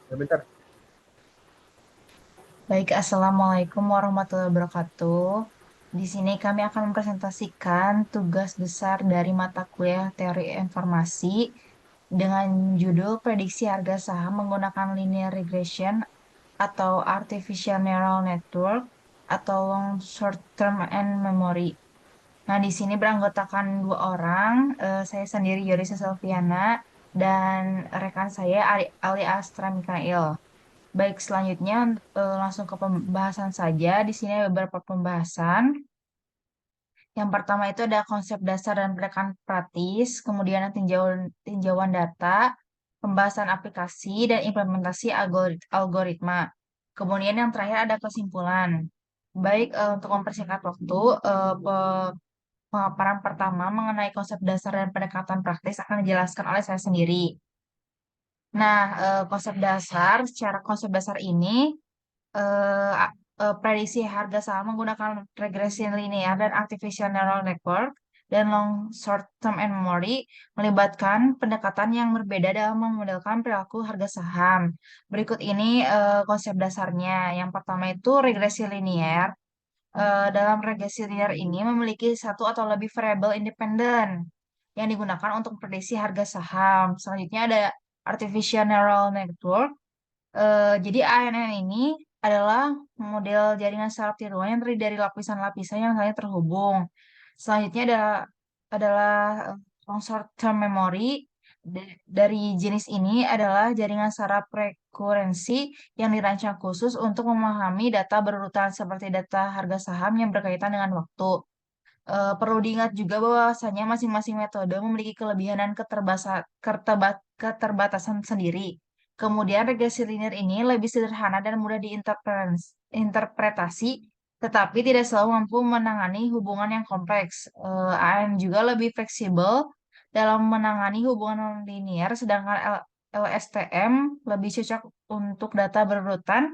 Bentar. Baik, Assalamualaikum warahmatullahi wabarakatuh. Di sini kami akan mempresentasikan tugas besar dari mata kuliah Teori Informasi dengan judul Prediksi Harga Saham menggunakan Linear Regression atau Artificial Neural Network atau Long Short Term and Memory. Nah, di sini beranggotakan dua orang, saya sendiri Yorisa Selviana dan rekan saya Ali Astra Mikael. Baik, selanjutnya langsung ke pembahasan saja. Di sini ada beberapa pembahasan. Yang pertama itu ada konsep dasar dan pendekatan praktis, kemudian tinjauan data, pembahasan aplikasi dan implementasi algoritma. Kemudian yang terakhir ada kesimpulan. Baik, untuk mempersingkat waktu, pemaparan pertama mengenai konsep dasar dan pendekatan praktis akan dijelaskan oleh saya sendiri. Nah, secara konsep dasar ini eh, prediksi harga saham menggunakan regresi linear dan artificial neural network dan long short term and memory melibatkan pendekatan yang berbeda dalam memodelkan perilaku harga saham. Berikut ini konsep dasarnya. Yang pertama itu regresi linear. Dalam regresi linear ini memiliki satu atau lebih variabel independen yang digunakan untuk prediksi harga saham. Selanjutnya ada artificial neural network. Jadi ANN ini adalah model jaringan saraf tiruan yang terdiri dari lapisan-lapisan yang saling terhubung. Selanjutnya adalah long short term memory. Dari jenis ini adalah jaringan saraf rekurensi yang dirancang khusus untuk memahami data berurutan seperti data harga saham yang berkaitan dengan waktu. Perlu diingat juga bahwasanya masing-masing metode memiliki kelebihan dan keterbatasan sendiri. Kemudian regresi linear ini lebih sederhana dan mudah diinterpretasi, tetapi tidak selalu mampu menangani hubungan yang kompleks. AM juga lebih fleksibel dalam menangani hubungan linear, sedangkan LSTM lebih cocok untuk data berurutan,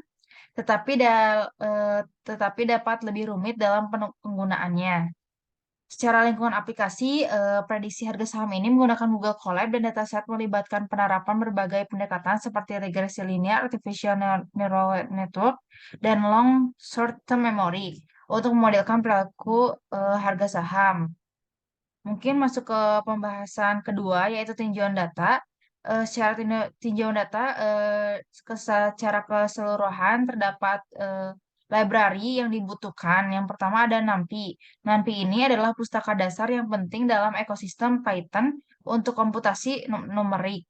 tetapi dapat lebih rumit dalam penggunaannya. Secara lingkungan aplikasi, prediksi harga saham ini menggunakan Google Colab dan dataset melibatkan penerapan berbagai pendekatan seperti regresi linear, artificial neural network, dan long short-term memory untuk memodelkan perilaku harga saham. Mungkin masuk ke pembahasan kedua, yaitu tinjauan data. Secara tinjauan data, secara keseluruhan terdapat library yang dibutuhkan. Yang pertama ada NumPy. NumPy ini adalah pustaka dasar yang penting dalam ekosistem Python untuk komputasi numerik.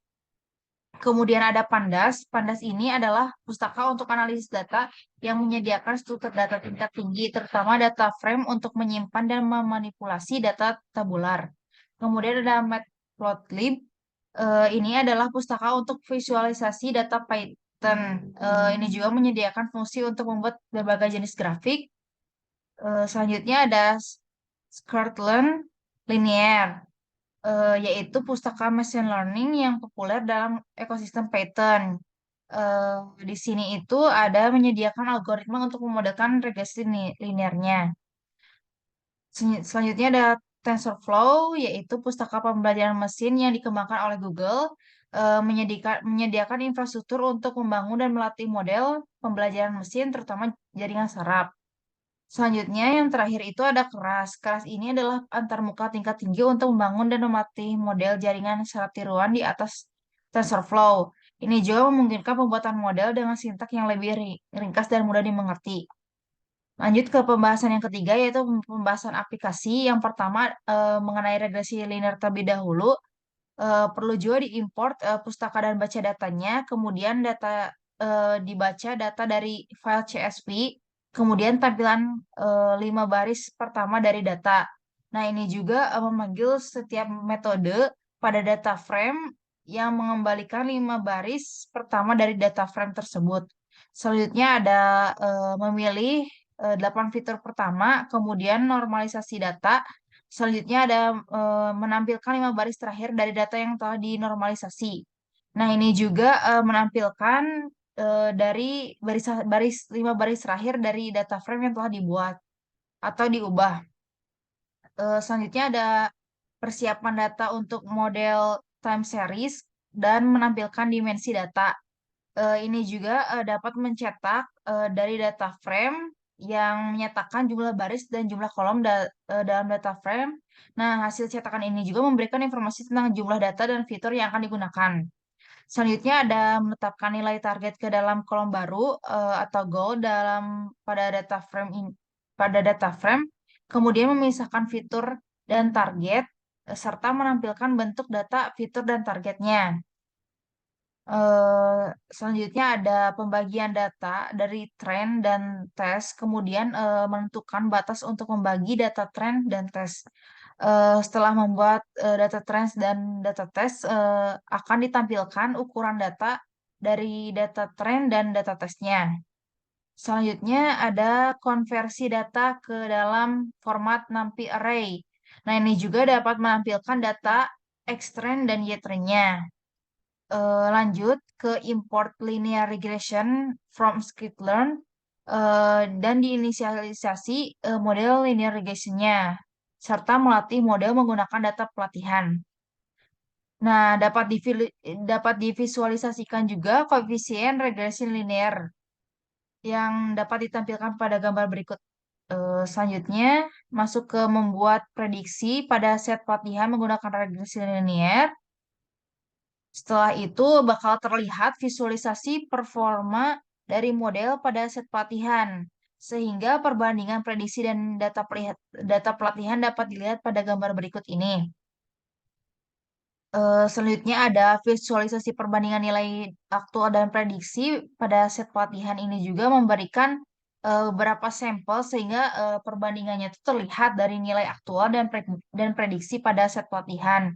Kemudian ada Pandas. Pandas ini adalah pustaka untuk analisis data yang menyediakan struktur data tingkat tinggi, terutama data frame untuk menyimpan dan memanipulasi data tabular. Kemudian ada Matplotlib. Ini adalah pustaka untuk visualisasi data Python. Ini juga menyediakan fungsi untuk membuat berbagai jenis grafik. Selanjutnya ada Scikit-learn Linear, yaitu pustaka machine learning yang populer dalam ekosistem Python. Eh, di sini itu ada menyediakan algoritma untuk memodelkan regresi linearnya. Selanjutnya ada TensorFlow, yaitu pustaka pembelajaran mesin yang dikembangkan oleh Google, menyediakan infrastruktur untuk membangun dan melatih model pembelajaran mesin, terutama jaringan saraf. Selanjutnya, yang terakhir itu ada keras. Keras ini adalah antarmuka tingkat tinggi untuk membangun dan mematih model jaringan saraf tiruan di atas TensorFlow. Ini juga memungkinkan pembuatan model dengan sintak yang lebih ringkas dan mudah dimengerti. Lanjut ke pembahasan yang ketiga, yaitu pembahasan aplikasi. Yang pertama, mengenai regresi linear terlebih dahulu. Perlu juga diimport pustaka dan baca datanya, kemudian dibaca data dari file CSV, kemudian tampilan 5 baris pertama dari data. Nah, ini juga memanggil setiap metode pada data frame yang mengembalikan 5 baris pertama dari data frame tersebut. Selanjutnya ada memilih 8 fitur pertama, kemudian normalisasi data. Selanjutnya ada menampilkan 5 baris terakhir dari data yang telah dinormalisasi. Nah, ini juga menampilkan dari baris 5 baris terakhir dari data frame yang telah dibuat atau diubah. Selanjutnya ada persiapan data untuk model time series dan menampilkan dimensi data. Ini juga dapat mencetak dari data frame yang menyatakan jumlah baris dan jumlah kolom dalam data frame. Nah, hasil cetakan ini juga memberikan informasi tentang jumlah data dan fitur yang akan digunakan. Selanjutnya ada menetapkan nilai target ke dalam kolom baru atau goal pada data frame, kemudian memisahkan fitur dan target serta menampilkan bentuk data, fitur dan targetnya. Selanjutnya ada pembagian data dari tren dan tes, kemudian menentukan batas untuk membagi data tren dan tes. Setelah membuat data trends dan data tes, akan ditampilkan ukuran data dari data tren dan data tesnya. Selanjutnya ada konversi data ke dalam format NumPy array. Nah, ini juga dapat menampilkan data X-trend dan Y-trend-nya. Lanjut ke import linear regression from scikit-learn dan diinisialisasi model linear regression-nya serta melatih model menggunakan data pelatihan. Nah, dapat divisualisasikan juga koefisien regresi linear yang dapat ditampilkan pada gambar berikut. Selanjutnya, masuk ke membuat prediksi pada set pelatihan menggunakan regresi linear. Setelah itu bakal terlihat visualisasi performa dari model pada set pelatihan, sehingga perbandingan prediksi dan data pelatihan dapat dilihat pada gambar berikut ini. Selanjutnya ada visualisasi perbandingan nilai aktual dan prediksi pada set pelatihan ini juga memberikan beberapa sampel sehingga perbandingannya itu terlihat dari nilai aktual dan prediksi pada set pelatihan.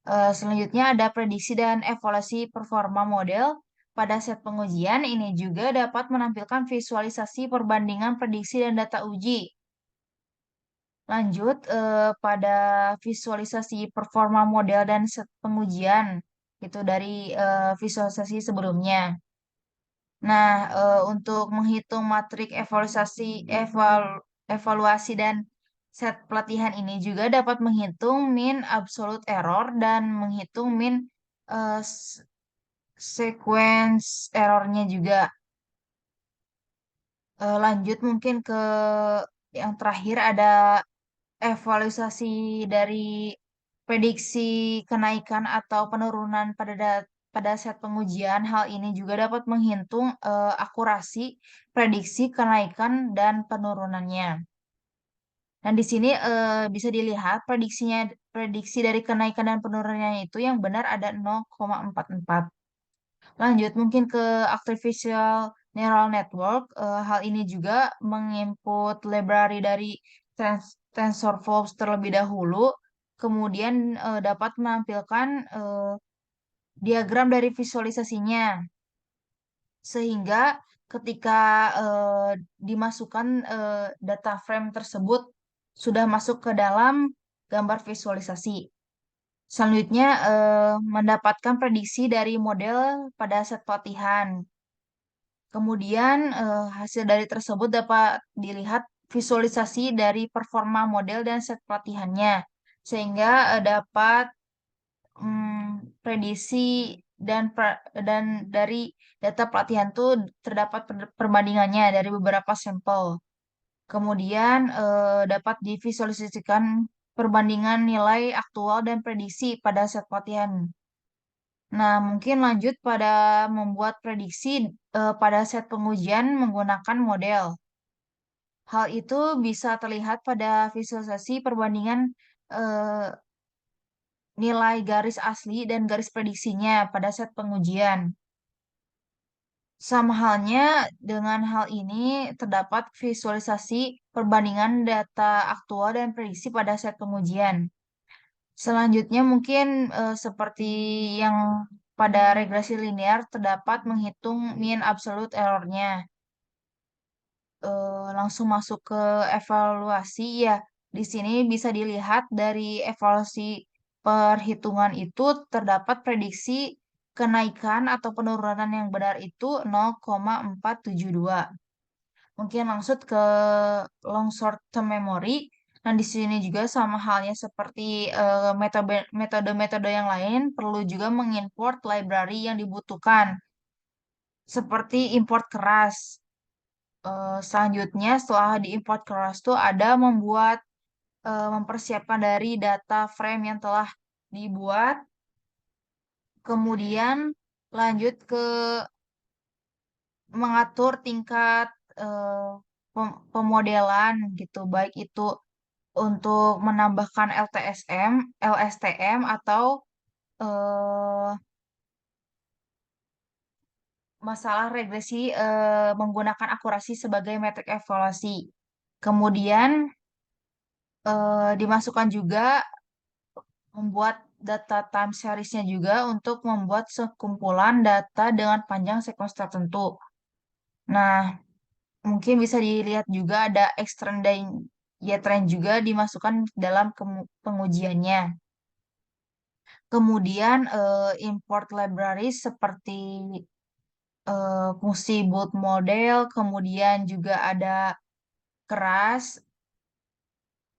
Selanjutnya ada prediksi dan evaluasi performa model pada set pengujian. Ini juga dapat menampilkan visualisasi perbandingan prediksi dan data uji. Lanjut pada visualisasi performa model dan set pengujian itu dari visualisasi sebelumnya. Nah, untuk menghitung matrik evaluasi dan set pelatihan ini juga dapat menghitung mean absolute error dan menghitung mean eh, s- sequence errornya juga. Lanjut mungkin ke yang terakhir ada evaluasi dari prediksi kenaikan atau penurunan pada set pengujian. Hal ini juga dapat menghitung akurasi prediksi kenaikan dan penurunannya. Dan di sini bisa dilihat prediksi dari kenaikan dan penurunannya itu yang benar ada 0,44. Lanjut mungkin ke artificial neural network. Hal ini juga menginput library dari TensorFlow terlebih dahulu, kemudian dapat menampilkan diagram dari visualisasinya, sehingga ketika dimasukkan data frame tersebut sudah masuk ke dalam gambar visualisasi. Selanjutnya, mendapatkan prediksi dari model pada set pelatihan. Kemudian hasil dari tersebut dapat dilihat visualisasi dari performa model dan set pelatihannya, sehingga dapat prediksi dan dari data pelatihan itu terdapat perbandingannya dari beberapa sampel. Kemudian dapat divisualisasikan perbandingan nilai aktual dan prediksi pada set pelatihan. Nah, mungkin lanjut pada membuat prediksi pada set pengujian menggunakan model. Hal itu bisa terlihat pada visualisasi perbandingan eh, nilai garis asli dan garis prediksinya pada set pengujian. Sama halnya dengan hal ini terdapat visualisasi perbandingan data aktual dan prediksi pada set pengujian. Selanjutnya mungkin seperti yang pada regresi linear terdapat menghitung mean absolute error-nya. Langsung masuk ke evaluasi ya. Di sini bisa dilihat dari evaluasi perhitungan itu terdapat prediksi kenaikan atau penurunan yang benar itu 0,472. Mungkin langsung ke long short term memory. Nah, di sini juga sama halnya seperti metode-metode yang lain, perlu juga mengimport library yang dibutuhkan. seperti import keras. Selanjutnya setelah diimport keras tuh ada mempersiapkan dari data frame yang telah dibuat, kemudian lanjut ke mengatur tingkat eh, pemodelan gitu, baik itu untuk menambahkan LTSM, LSTM atau eh, masalah regresi menggunakan akurasi sebagai metrik evaluasi. Kemudian dimasukkan juga membuat data time series-nya juga untuk membuat sekumpulan data dengan panjang sekuens tertentu. Nah, mungkin bisa dilihat juga ada extend dan yetrend juga dimasukkan dalam pengujiannya. Kemudian import libraries seperti fungsi build model, kemudian juga ada keras,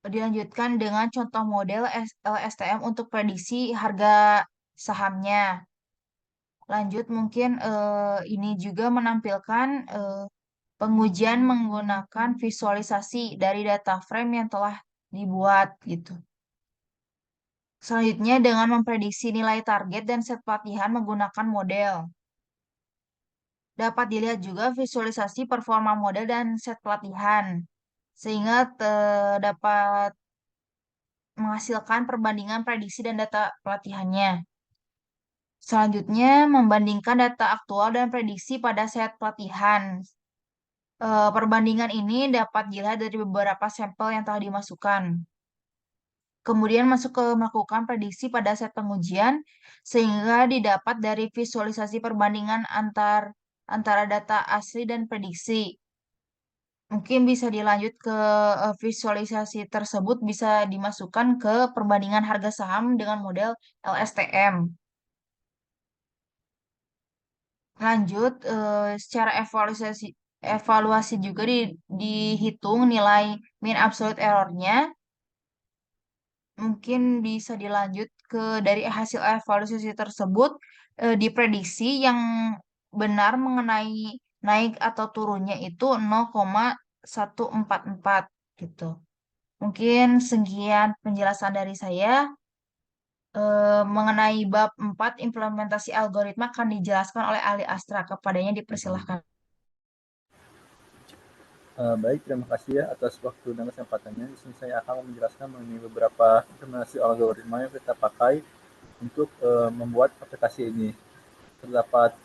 dilanjutkan dengan contoh model LSTM untuk prediksi harga sahamnya. Lanjut mungkin ini juga menampilkan pengujian menggunakan visualisasi dari data frame yang telah dibuat gitu. Selanjutnya dengan memprediksi nilai target dan set pelatihan menggunakan model. Dapat dilihat juga visualisasi performa model dan set pelatihan, sehingga dapat menghasilkan perbandingan prediksi dan data pelatihannya. Selanjutnya, membandingkan data aktual dan prediksi pada set pelatihan. Perbandingan ini dapat dilihat dari beberapa sampel yang telah dimasukkan. Kemudian masuk ke melakukan prediksi pada set pengujian, sehingga didapat dari visualisasi perbandingan antara data asli dan prediksi. Mungkin bisa dilanjut ke visualisasi tersebut bisa dimasukkan ke perbandingan harga saham dengan model LSTM. Lanjut, secara evaluasi juga dihitung nilai mean absolute error-nya. Mungkin bisa dilanjut ke dari hasil evaluasi tersebut diprediksi yang benar mengenai naik atau turunnya itu 0,144 gitu. Mungkin sekian penjelasan dari saya. Mengenai bab 4 implementasi algoritma akan dijelaskan oleh ahli Astra. Kepadanya dipersilahkan. Baik, terima kasih ya atas waktu dan kesempatannya. Di sini saya akan menjelaskan mengenai beberapa implementasi algoritma yang kita pakai untuk membuat aplikasi ini. Terdapat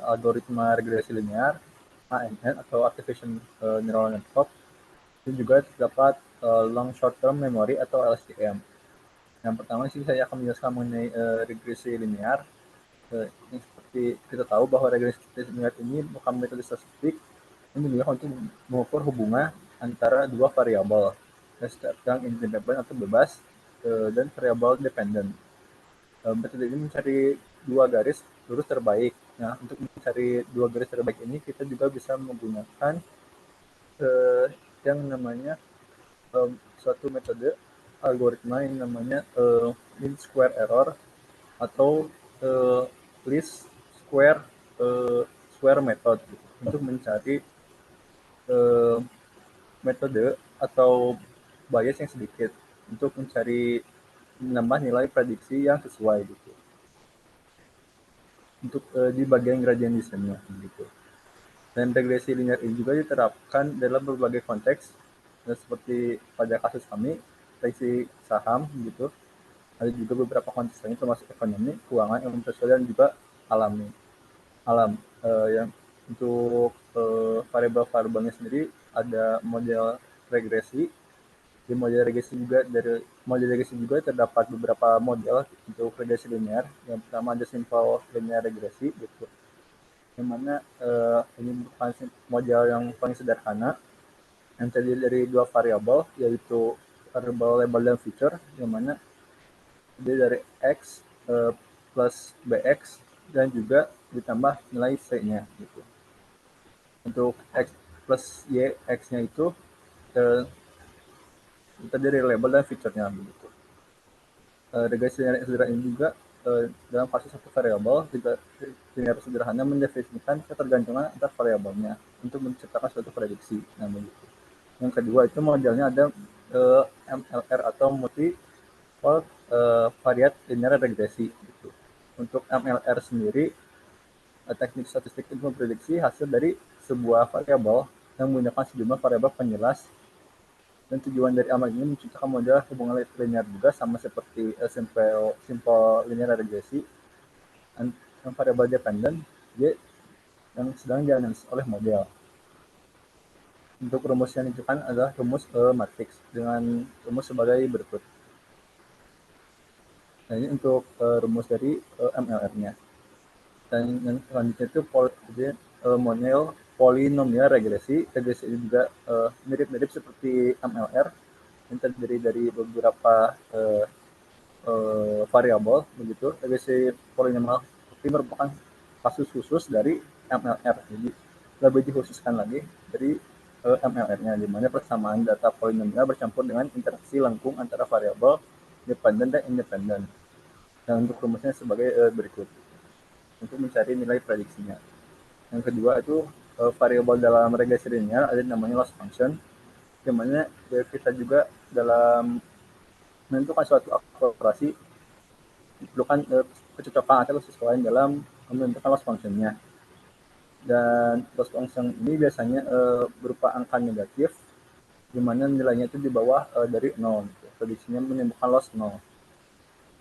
algoritma regresi linear, ANN atau Activation Neural Network, dan juga terdapat Long Short Term Memory atau LSTM. Yang pertama sih saya akan menjelaskan mengenai regresi linear. Ini seperti kita tahu bahwa regresi linear ini bukan metode statistik, ini juga untuk mengukur hubungan antara dua variabel yang independen atau bebas dan variabel dependen. Metode ini mencari dua garis lurus terbaik. Nah, untuk mencari dua garis terbaik ini kita juga bisa menggunakan eh, yang namanya suatu metode algoritma yang namanya mean square error atau eh, least square square method gitu, untuk mencari eh, metode atau bias yang sedikit untuk mencari menambah nilai prediksi yang sesuai gitu untuk di bagian gradient descent-nya gitu. Dan regresi linear ini juga diterapkan dalam berbagai konteks, seperti pada kasus kami regresi saham gitu. Ada juga beberapa konteks lain termasuk ekonomi, keuangan, ilmu sosial dan juga alami alam yang untuk variabel-variabelnya sendiri ada model regresi. Di model regresi juga terdapat beberapa model untuk regresi linear. Yang pertama ada simple linear regresi gitu, yang mana ini merupakan model yang paling sederhana yang terdiri dari dua variabel, yaitu variabel label dan feature, yang mana terdiri dari x plus bx dan juga ditambah nilai c-nya gitu. Untuk x plus y, x-nya itu terdiri dari label dan feature-nya begitu. Regresi linear sederhana ini juga dalam fase satu variabel, linear sederhana mendefinisikan ketergantungan antar variabelnya untuk menciptakan suatu prediksi. Nah, begitu. Yang kedua itu modelnya ada MLR atau multi-fold variate linear regresi. Gitu. Untuk MLR sendiri, teknik statistik itu memprediksi hasil dari sebuah variabel yang menggunakan sejumlah variabel penjelas, dan tujuan dari amal ini menciptakan model hubungan linear juga sama seperti simple linear regresi yang variabel dependent Y yang sedang dianalisis oleh model. Untuk rumus yang ditunjukkan adalah rumus matriks dengan rumus sebagai berikut. Nah, ini untuk rumus dari MLR-nya. Dan yang selanjutnya itu model polinomial regresi. Regresi ini juga mirip-mirip seperti MLR yang terdiri dari beberapa variabel begitu. Regresi polinomial ini merupakan kasus khusus dari MLR. Jadi lebih dikhususkan lagi dari MLR-nya, di mana persamaan data polinomial bercampur dengan interaksi lengkung antara variabel dependent dan independent. Dan untuk rumusnya sebagai berikut untuk mencari nilai prediksinya. Yang kedua itu variabel dalam regresi linear ada namanya loss function, di mana kita juga dalam menentukan suatu akurasi diperlukan kecocokan atau kesesuaian dalam menentukan loss function-nya. Dan loss function ini biasanya berupa angka negatif, di mana nilainya itu di bawah dari 0. Prediksinya menimbulkan loss 0.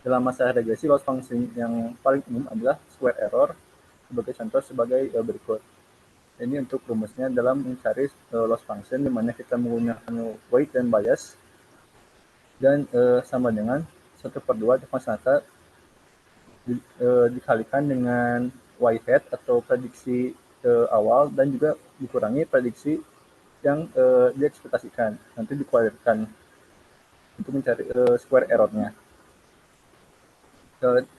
Dalam masalah regresi, loss function yang paling umum adalah square error. Sebagai contoh sebagai berikut. Ini untuk rumusnya dalam mencari loss function, di mana kita menggunakan weight dan bias, dan sama dengan 1/2 konstanta dikalikan dengan y-hat atau prediksi awal, dan juga dikurangi prediksi yang diekspektasikan. Nanti dikuadratkan untuk mencari square error-nya.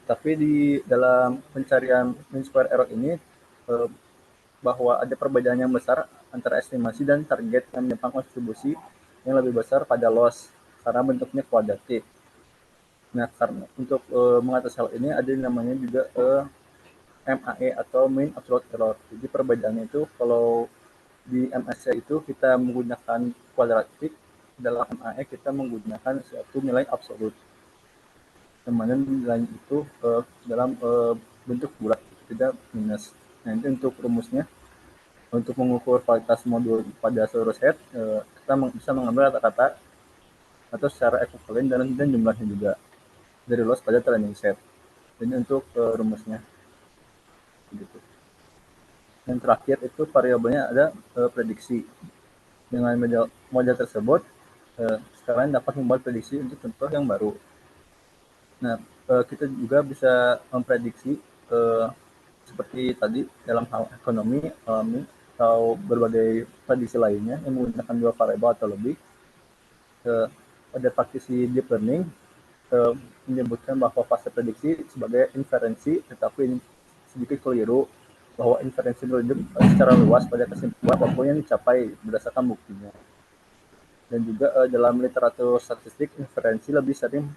Tapi di dalam pencarian mean square error ini bahwa ada perbedaan yang besar antara estimasi dan target yang menyimpan kontribusi yang lebih besar pada loss karena bentuknya kuadratik. Nah, karena untuk mengatasi hal ini ada yang namanya juga MAE atau mean absolute error. Jadi perbedaannya itu kalau di MAC itu kita menggunakan kuadratik, dalam MAE kita menggunakan suatu nilai absolut. Yang mana nilai itu dalam bentuk bulat, tidak minus. Nah, itu untuk rumusnya. Untuk mengukur kualitas modul pada seluruh set, kita bisa mengambil rata-rata atau secara ekuivalen dan jumlahnya juga dari loss pada training set. Ini untuk rumusnya. Gitu. Yang terakhir itu variabelnya ada prediksi. Dengan model tersebut, sekarang dapat membuat prediksi untuk contoh yang baru. Nah, kita juga bisa memprediksi seperti tadi dalam hal ekonomi, atau berbagai prediksi lainnya yang menggunakan dua variabel atau lebih. Pada praktisi deep learning menyebutkan bahwa fase prediksi sebagai inferensi, tetapi ini sedikit keliru bahwa inferensi merujuk secara luas pada kesimpulan apapun yang dicapai berdasarkan buktinya. Dan juga dalam literatur statistik, inferensi lebih sering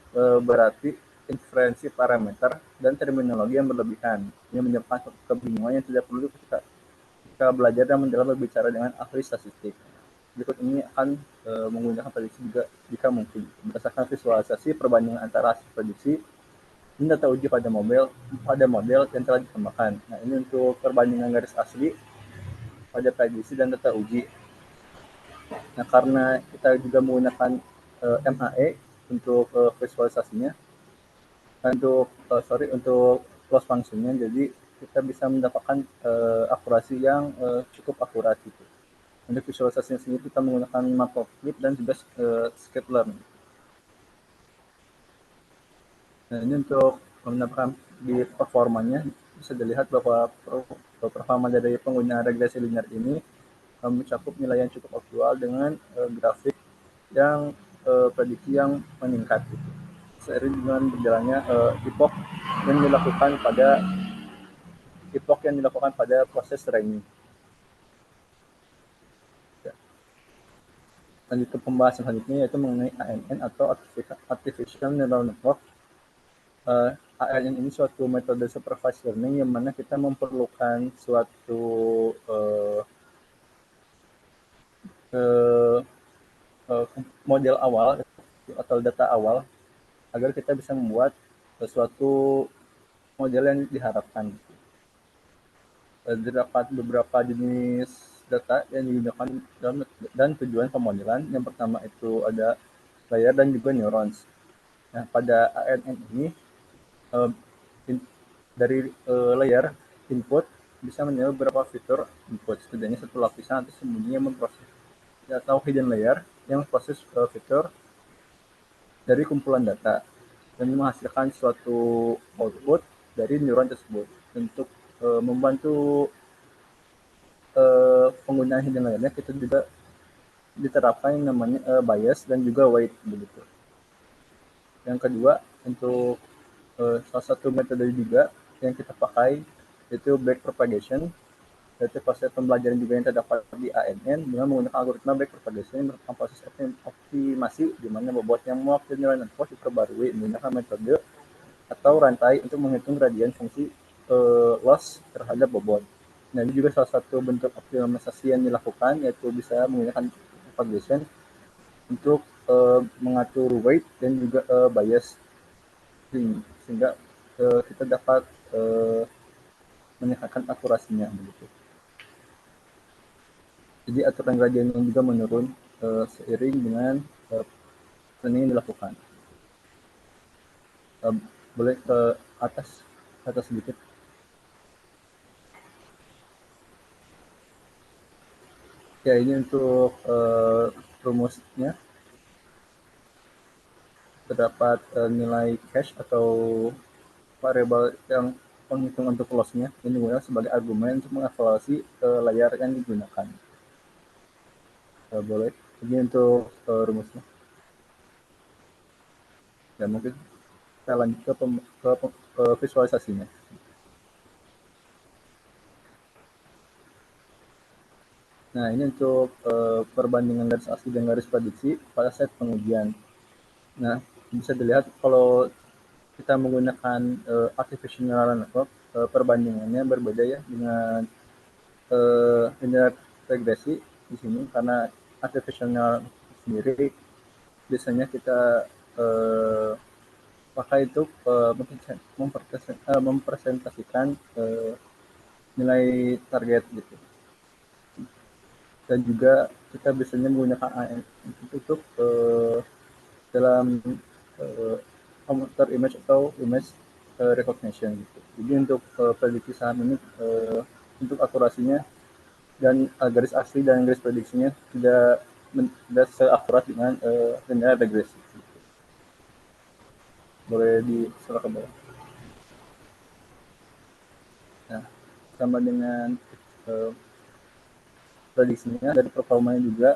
berarti inferensi parameter dan terminologi yang berlebihan, yang menyebabkan kebingungan yang tidak perlu ketika belajar dan mendalam berbicara dengan ahli statistik. Berikut ini akan menggunakan prediksi juga jika mungkin, berdasarkan visualisasi perbandingan antara hasil prediksi dan data uji pada model yang telah dikembangkan. Nah, ini untuk perbandingan garis asli pada prediksi dan data uji. Nah, karena kita juga menggunakan MAE untuk visualisasinya, untuk loss function-nya, jadi kita bisa mendapatkan akurasi yang cukup akurat gitu. Untuk visualisasinya sendiri kita menggunakan matplotlib dan juga sklearn. Nah, ini untuk mendapatkan di performanya bisa dilihat bahwa performa dari penggunaan regresi linear ini mencakup nilai yang cukup aktual dengan grafik yang prediksi yang meningkat gitu. Seiring dengan berjalannya epoch yang dilakukan pada proses training. Ya. Lanjut ke pembahasan selanjutnya yaitu mengenai ANN atau Artificial Neural Network. ALN ini suatu metode supervised learning yang mana kita memerlukan suatu uh, uh, uh, model awal atau data awal agar kita bisa membuat suatu model yang diharapkan. Terdapat beberapa jenis data yang digunakan dan tujuan pemodelan. Yang pertama itu ada layer dan juga neurons. Nah, pada ANN ini uh, dari layer input bisa menyebut beberapa fitur input, setidaknya satu lapisan atau sembunyi yang memproses atau hidden layer yang memproses fitur dari kumpulan data dan menghasilkan suatu output dari neuron tersebut. Untuk membantu penggunaan hidden layernya, kita juga diterapkan yang namanya bias dan juga weight begitu. Yang kedua, untuk salah satu metode juga yang kita pakai yaitu backpropagation, yaitu proses pembelajaran juga yang terdapat di ANN dengan menggunakan algoritma backpropagation yang merupakan proses optimasi di mana bobot yang mewakili neural network diperbarui menggunakan metode atau rantai untuk menghitung gradien fungsi loss terhadap bobot. Nah, ini juga salah satu bentuk optimalisasi yang dilakukan, yaitu bisa menggunakan propagation untuk mengatur weight dan juga bias sehingga kita dapat meningkatkan akurasinya begitu. Jadi aturan gradien yang juga menurun seiring dengan training yang dilakukan. Boleh ke atas sedikit. Ya, ini untuk rumusnya. Terdapat nilai cache atau variabel yang penghitung untuk loss-nya ini digunakan sebagai argumen untuk mengevaluasi layar yang digunakan. Boleh. Ini untuk rumusnya. Ya, mungkin kita lanjut ke visualisasinya. Nah, ini untuk perbandingan garis asli dan garis prediksi pada set pengujian. Nah, bisa dilihat kalau kita menggunakan artificial neural network, perbandingannya berbeda ya dengan linear regresi di sini, karena artificial neural sendiri biasanya kita pakai untuk mempresentasikan nilai target gitu. Dan juga kita biasanya menggunakan AI untuk dalam computer image atau image recognition gitu. Jadi untuk prediksi saham ini untuk akurasinya dan garis asli dan garis prediksinya tidak seakurat dengan linear regresi. Boleh diserah ke bawah. Nah, sama dengan prediksinya dari performanya juga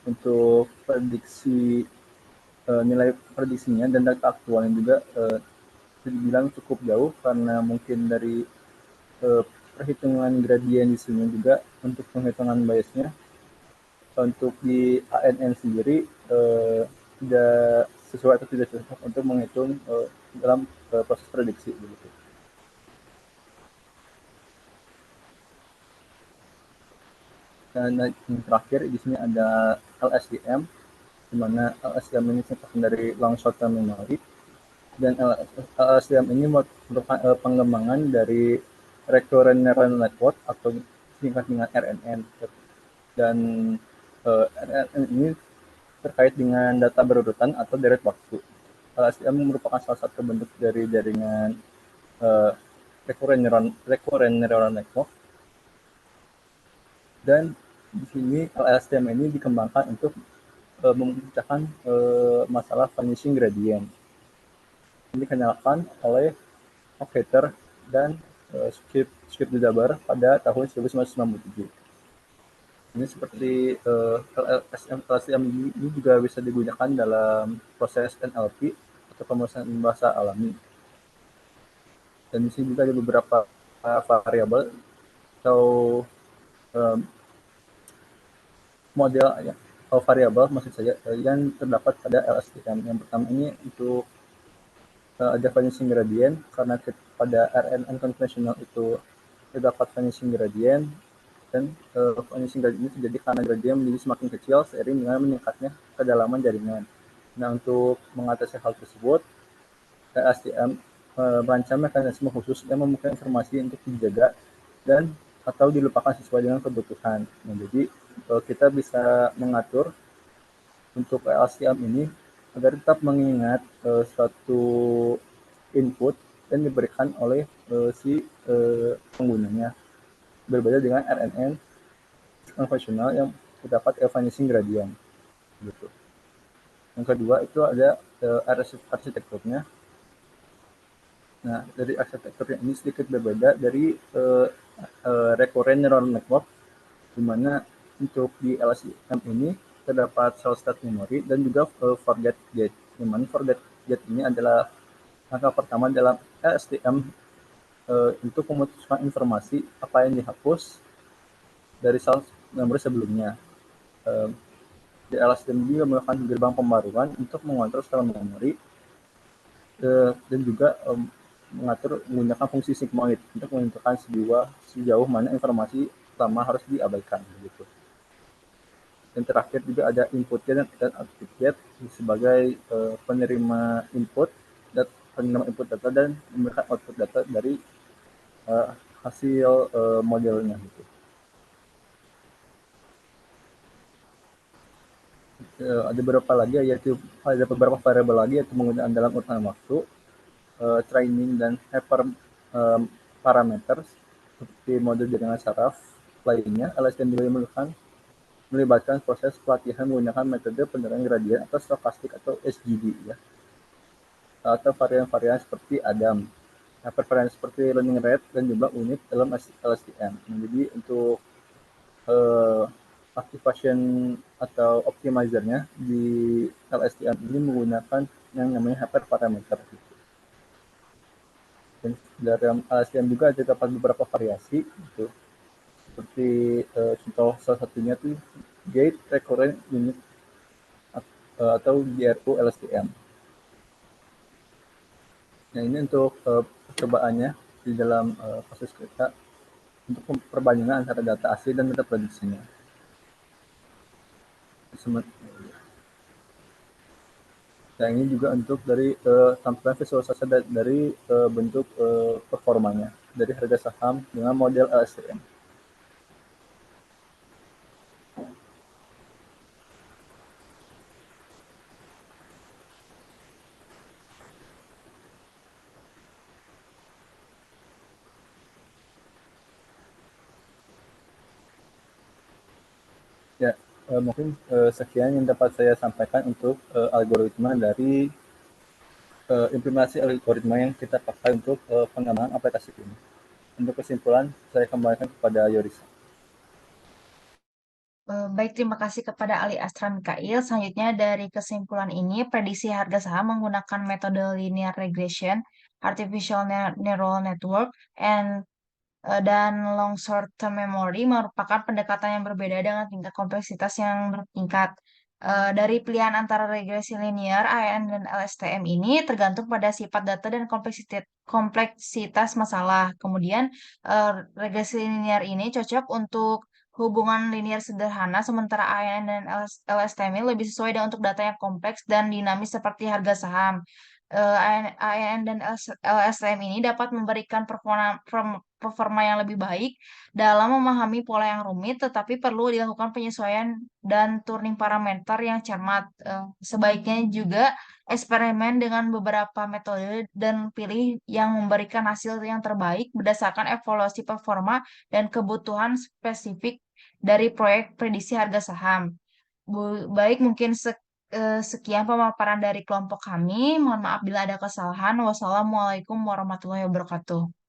untuk prediksi nilai prediksinya dan data aktualnya juga dibilang cukup jauh karena mungkin dari perhitungan gradien di sini juga untuk penghitungan biasnya untuk di ANN sendiri tidak sesuai atau tidak cocok untuk menghitung dalam proses prediksi begitu. Dan yang terakhir di sini ada LSTM, di mana LSTM ini singkatan dari long short term memory, dan LSTM ini merupakan pengembangan dari recurrent neural network atau singkat dengan RNN. Dan RNN ini terkait dengan data berurutan atau deret waktu. LSTM merupakan salah satu bentuk dari jaringan recurrent neural network, dan di sini LSTM ini dikembangkan untuk memecahkan masalah vanishing gradient. Ini dikenalkan oleh Ockhatter dan Skip Dudabar pada tahun 1997. Ini seperti LSTM ini juga bisa digunakan dalam proses NLP atau pemrosesan bahasa alami. Dan di sini juga ada beberapa variabel atau model ya, variabel maksud saya yang terdapat pada LSTM. Yang pertama ini untuk ada vanishing gradient karena pada RNN konvensional itu terdapat vanishing gradient dan vanishing gradient ini terjadi karena gradient menjadi semakin kecil seiring dengan meningkatnya kedalaman jaringan. Nah, untuk mengatasi hal tersebut, STM merancang mekanisme khusus yang memungkinkan informasi untuk dijaga dan atau dilupakan sesuai dengan kebutuhan. Nah, jadi kita bisa mengatur untuk LCM ini agar tetap mengingat suatu input yang diberikan oleh si penggunanya. Berbeda dengan RNN konvensional yang terdapat vanishing gradient. Gitu. Yang kedua itu ada arsitekturnya. Nah, dari arsitekturnya ini sedikit berbeda dari recurrent neural network, di mana untuk di LSTM ini terdapat solid state memory dan juga forget gate. Di mana forget gate ini adalah langkah pertama dalam LSTM untuk memutuskan informasi apa yang dihapus dari solid memory sebelumnya. Di LSTM juga melakukan gerbang pembaruan untuk mengontrol skala memori dan juga mengatur menggunakan fungsi sigmoid untuk menentukan sejauh mana informasi pertama harus diabaikan begitu. Dan terakhir juga ada input gate dan output gate sebagai penerima input data dan memberikan output data dari hasil modelnya gitu. Ada beberapa lagi yaitu ada beberapa variabel lagi yaitu penggunaan dalam urutan waktu, training dan hyper parameters seperti model jaringan saraf lainnya. LSTM juga melibatkan proses pelatihan menggunakan metode penilaian gradien atau stokastik atau SGD ya, atau varian-varian seperti ADAM. Nah, varian seperti learning rate dan jumlah unit dalam LSTM. Nah, jadi untuk activation atau optimizernya di LSTM ini menggunakan yang namanya hyperparameter. Dan dalam LSTM juga terdapat beberapa variasi gitu. Seperti contoh salah satunya tuh gate recurrent unit atau GRU LSTM. Nah, ini untuk percobaannya di dalam kasus kita untuk perbandingan antara data asli dan data prediksinya. Nah, ini juga untuk dari tampilan visualisasi dari bentuk performanya dari harga saham dengan model LSTM. Ya, mungkin sekian yang dapat saya sampaikan untuk algoritma dari implementasi algoritma yang kita pakai untuk pengembangan aplikasi ini. Untuk kesimpulan, saya kembalikan kepada Yorisa. Baik, terima kasih kepada Ali Astra Mikail. Selanjutnya dari kesimpulan ini, prediksi harga saham menggunakan metode linear regression, artificial neural network, dan long short term memory merupakan pendekatan yang berbeda dengan tingkat kompleksitas yang bertingkat. Dari pilihan antara regresi linear, AN, dan LSTM ini tergantung pada sifat data dan kompleksitas masalah. Kemudian, regresi linear ini cocok untuk hubungan linear sederhana, sementara AN dan LSTM ini lebih sesuai dengan untuk data yang kompleks dan dinamis seperti harga saham. AN dan LSTM ini dapat memberikan performa yang lebih baik dalam memahami pola yang rumit, tetapi perlu dilakukan penyesuaian dan tuning parameter yang cermat. Sebaiknya juga eksperimen dengan beberapa metode dan pilih yang memberikan hasil yang terbaik berdasarkan evaluasi performa dan kebutuhan spesifik dari proyek prediksi harga saham. Baik, mungkin sekian pemaparan dari kelompok kami. Mohon maaf bila ada kesalahan. Wassalamualaikum warahmatullahi wabarakatuh.